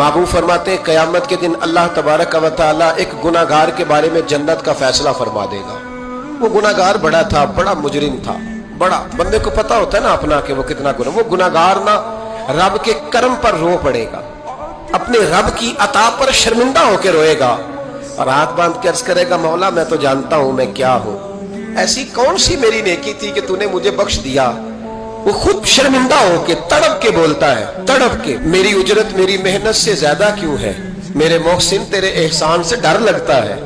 महबूब फरमाते हैं क़यामत के दिन अल्लाह तबारक व तआला एक गुनाहगार के बारे में जन्नत का फैसला फरमा देगा। वो गुनाहगार बड़ा था, बड़ा मुजरिम था, बड़ा बंदे को पता होता है ना अपना कि वो कितना गुनाह। वो गुनाहगार ना रब के करम पर रो पड़ेगा, अपने रब की अता पर शर्मिंदा होकर रोएगा और हाथ बांध के अर्ज करेगा, मौला मैं तो जानता हूं मैं क्या हूं, ऐसी कौन सी मेरी नेकी थी कि तूने मुझे बख्श दिया। वो खुद शर्मिंदा होके तड़प के बोलता है, तड़प के, मेरी उजरत मेरी मेहनत से ज्यादा क्यों है, मेरे मोहसिन तेरे एहसान से डर लगता है।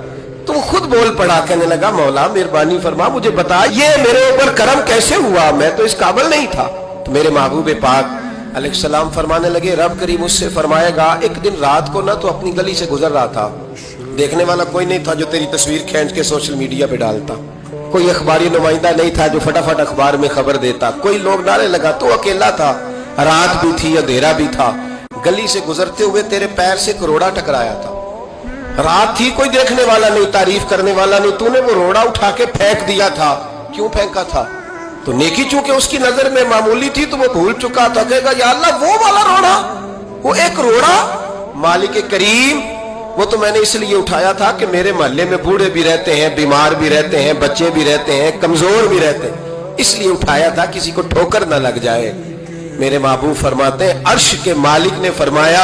तो वो खुद बोल पड़ा, कहने लगा मौला मेहरबानी फरमा मुझे बता ये मेरे ऊपर करम कैसे हुआ, मैं तो इस काबिल नहीं था। तो मेरे महबूब पाक अलैहिस्सलाम फरमाने लगे, रब करीम उससे फरमाएगा एक दिन रात को ना तो अपनी गली से गुजर रहा था, देखने वाला कोई नहीं था जो तेरी तस्वीर खींच के सोशल मीडिया पे डालता, कोई अखबारी नुमाइंदा नहीं था जो फटाफट अखबार में खबर देता, कोई लोग नारे लगा, तो अकेला था, रात भी थी अंधेरा भी था, गली से गुजरते हुए तेरे पैर से एक रोड़ा टकराया था, रात थी कोई देखने वाला नहीं, तारीफ करने वाला नहीं, तूने वो रोड़ा उठा के फेंक दिया था। क्यों फेंका था? तो नेकी चूंकि उसकी नजर में मामूली थी तो वो भूल चुका था, कहेगा या अल्लाह वो वाला रोड़ा, वो एक रोड़ा मालिक करीम वो तो मैंने इसलिए उठाया था कि मेरे मोहल्ले में बूढ़े भी रहते हैं, बीमार भी रहते हैं, बच्चे भी रहते हैं, कमजोर भी रहते हैं, इसलिए उठाया था किसी को ठोकर ना लग जाए। मेरे महबूब फरमाते हैं अर्श के मालिक ने फरमाया,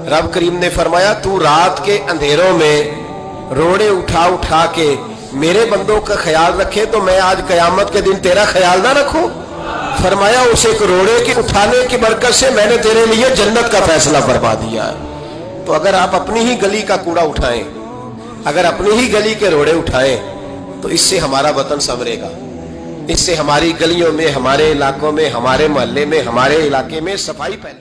रब करीम ने फरमाया तू रात के अंधेरों में रोड़े उठा उठा के मेरे बंदों का ख्याल रखे तो मैं आज कयामत के दिन तेरा ख्याल ना रखूं। फरमाया उस एक रोड़े के उठाने की बरकत से मैंने तेरे लिए जन्नत का फैसला फरमा दिया है। तो अगर आप अपनी ही गली का कूड़ा उठाएं, अगर अपनी ही गली के रोड़े उठाएं तो इससे हमारा वतन संवरेगा, इससे हमारी गलियों में, हमारे इलाकों में, हमारे मोहल्ले में, हमारे इलाके में सफाई फैले।